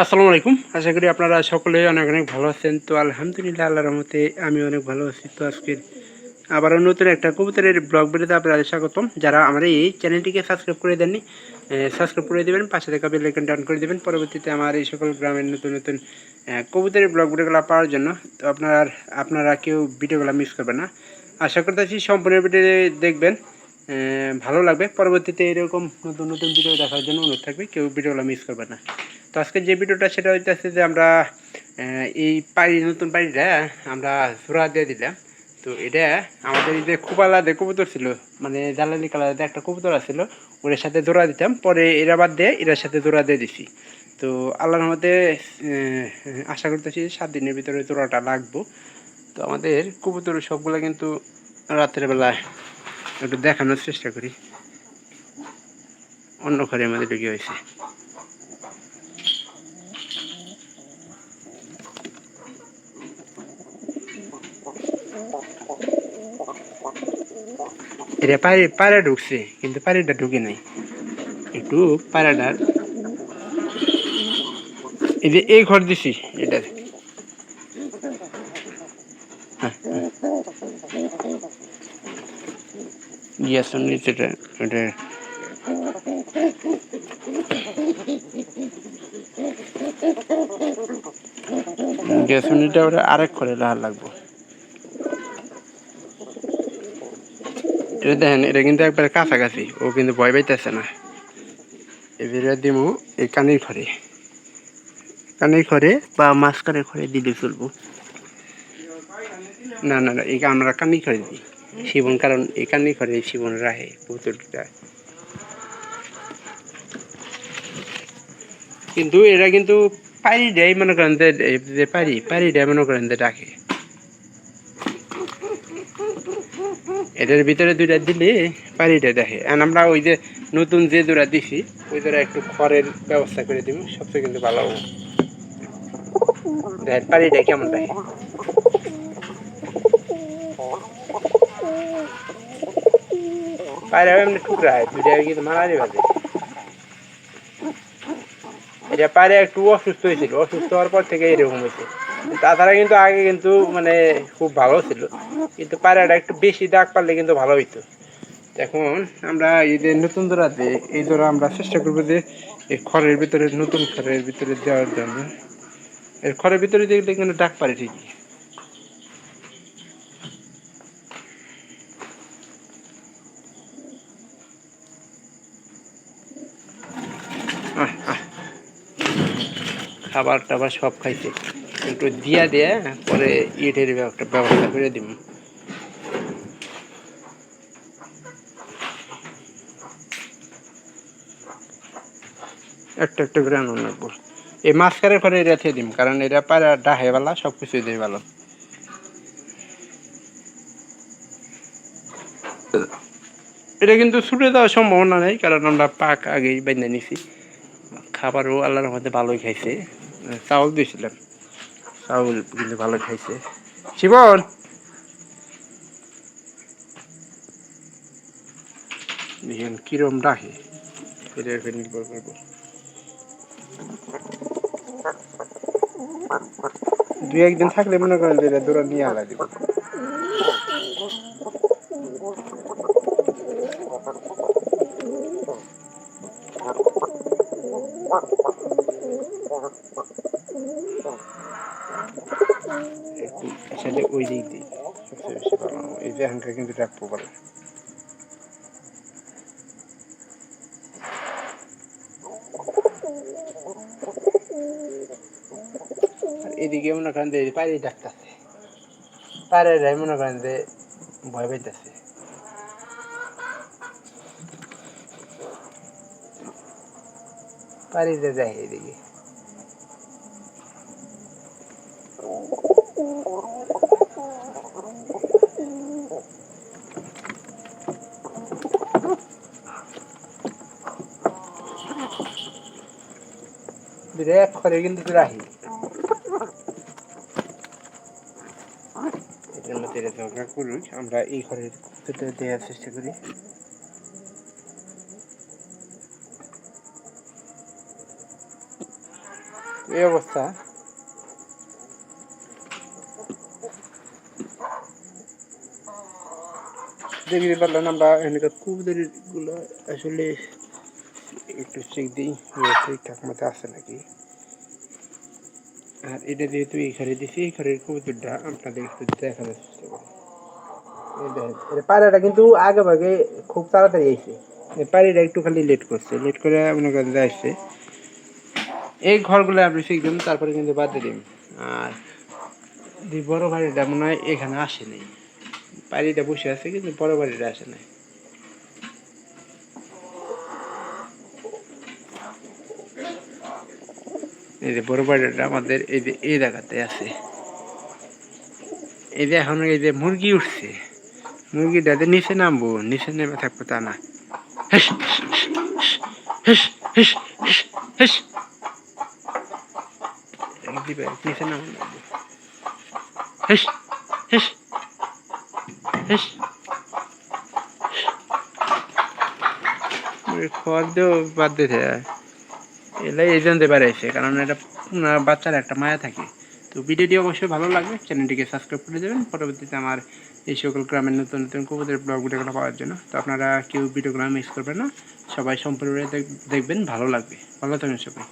আসসালামু আলাইকুম। আশা করি আপনারা সকলে অনেক অনেক ভালো আছেন। তো আলহামদুলিল্লাহ আল্লাহর রহমতে আমি অনেক ভালো আছি। তো আজকের আবারও নতুন একটা কবুতরের ব্লগ ভিডিওতে আপনাদের স্বাগতম। যারা আমার এই চ্যানেলটিকে সাবস্ক্রাইব করে দেননি, সাবস্ক্রাইব করে দেবেন, পাশে থাকা বেল আইকনটা অন করে দেবেন পরবর্তীতে আমার এই সকল গ্রামের নতুন নতুন কবুতরের ব্লগ ভিডিওগুলো পাওয়ার জন্য। তো আপনারা কেউ ভিডিওগুলো মিস করবেন না। আশা করতেছি সম্পূর্ণ ভিডিও দেখবেন, ভালো লাগবে। পরবর্তীতে এরকম নতুন নতুন ভিডিও দেখার জন্য অনুরোধ থাকবে, কেউ ভিডিওগুলো মিস করবে না। তো আজকে যে ভিডিওটা সেটা হইতেছে যে আমরা এই নতুন বাড়িটা আমরা জোড়া দিয়ে দিলাম। তো এটা আমাদের এই যে খুবালা দিয়ে কবুতর ছিল, মানে জ্বালানি কালার একটা কবুতর আছিল, ওদের সাথে জোড়া দিতাম, পরে এরা বাদ দিয়ে এটার সাথে জোড়া দিয়ে দিছি। তো আল্লাহর মধ্যে আশা করতেছি 7 দিনের ভিতরে জোড়াটা লাগবো। তো আমাদের কবুতর সবগুলো কিন্তু রাতের বেলায় একটু দেখানোর চেষ্টা করি। অন্য ঘরের মধ্যে ঢুকে হয়েছে। এটা পায়রা ঢুকছে, কিন্তু পায়রাটা ঢুকে নাই। একটু পায়রাটার এই যে এই ঘর দিছি এটা। গ্যাস নিচেটা এটা গ্যাস নিটা ওটা আরেক ঘরে লাহার লাগবো। এটা দেখেন, এটা কিন্তু একবারে কাছাকাছি, ও কিন্তু ভয় পাইতেছে না। এবারে দিমু এই কানের ঘরে বা মাঝখানের ঘরে দিলে চলবো। না না না, এই আমরা কানি ঘরে দিই শিবন, কারণ এই কানি ঘরে শিবন রাহে পুতুলটা। কিন্তু এরা কিন্তু পারি দেয়, মনে করেন যে পারি দেয়, মনে করেন যে ডাকে। এটার ভিতরে দুইটা দিলে পানিটা দেখে। আর আমরা ওই যে নতুন যে জোড়া দিছি ওই জোড়া একটু খড়ের ব্যবস্থা করে দিব, সবচেয়ে কিন্তু ভালো হবে। দেখেন পানিটা কেমন দেখে। পায়রা এমনি টুকরায় দুইটা কিন্তু মারারি বাজে। এটা পায়রা একটু অসুস্থ হয়েছিল, অসুস্থ হওয়ার পর থেকে এরকম হয়েছে। তাছাড়া কিন্তু আগে কিন্তু মানে খুব ভালো ছিল, কিন্তু পায়রাটা একটু বেশি ডাক পারলে কিন্তু ভালো হইতো। এখন আমরা এই যে নতুন জোড়াতে এই জোড়া আমরা চেষ্টা করবো যে এই খড়ের ভিতরে, নতুন খড়ের ভিতরে দেওয়ার জন্য। এর খড়ের ভিতরে দিয়ে কিন্তু ডাক পারে ঠিকই। খাবার টাবার সব খাইছে, একটু দিয়া দিয়ে পরে ইটের একটা ব্যবস্থা করে দিব। একটা একটা করে আনন্দ লাগবো। এই মাঝখানের ঘরে রেখে দিম, কারণ এটা পায়রা ডাহে বেলা সব কিছুই দিয়ে ভালো। এটা কিন্তু ছুটে দেওয়ার সম্ভাবনা নেই, কারণ আমরা পাক আগেই বেঁধে নিছি। খাবারও আল্লাহর মধ্যে ভালোই খাইছে। চাউল দিয়েছিলাম, চাউল কিন্তু ভালো খাইছে। শিবন দেখেন কিরম রাখে, এটার উপর নির্ভর করবো। দুই একদিন থাকলে মনে করেন যে দৌড়া নিয়ে আলা দিব। আসলে ওই দিক দিয়ে সবচেয়ে বেশি ভালো। এই যে এখানকার কিন্তু রাখবো ভালো। এদিকে মনে করেন যে পায়রাই ডাকতেছে, পায়রাই মনে করেন যে ভয় পাইতেছে। পায়রাইতে যায় এদিকে। এক ঘরে কিন্তু রাহি এটার মধ্যে ঝগড়া করুক, আমরা এই ঘরের দেওয়ার চেষ্টা করি। এই অবস্থা। দেখতে পারলেন আমরা এখানকার কবুতরগুলো আসলে একটু চেক দিই ঠিকঠাক মতো আছে নাকি। আর এটা যেহেতু এই ঘরে দিছি, এই ঘরের কবুতরটা আপনাদের একটু দেখানোর চেষ্টা করি। এই দেখেন পায়রাটা কিন্তু আগে ভাগে খুব তাড়াতাড়ি আইছে, পায়রাটা একটু খালি লেট করছে, লেট করে মনে করেন যে আসছে। এই ঘরগুলো আপনি শিখবেন, তারপরে কিন্তু বাদ দিয়ে দিন। আর বড় বাড়িটা মনে হয় এখানে আসেনি, বাড়িটা বসে আছে কিন্তু বড় বাড়িটা আসে নাই। এই যে বড় বাড়িটা আমাদের এই যে এই জায়গাতে আছে। এই যে এখন এই যে মুরগি উঠছে, মুরগিটা যে নিচে নামবো, নিচে নেমে থাকবো তা না। হেস হেস হেস হেস হেস নিচে নামবো, হেস হেস হেস খড় দিয়েও বাদ দিতে এলাই এই জানতে পারাইছে, কারণ এটা বাচ্চার একটা মায়া থাকে। তো ভিডিওটি অবশ্যই ভালো লাগবে, চ্যানেলটিকে সাবস্ক্রাইব করে দেবেন পরবর্তীতে আমার এই সকল গ্রামের নতুন নতুন কবুতরের ব্লগ ভিডিওগুলো পাওয়ার জন্য। তো আপনারা কেউ ভিডিওগুলো মিস করবেন না, সবাই সম্পূর্ণ দেখবেন, ভালো লাগবে। ভালো থাকবেন সবাই।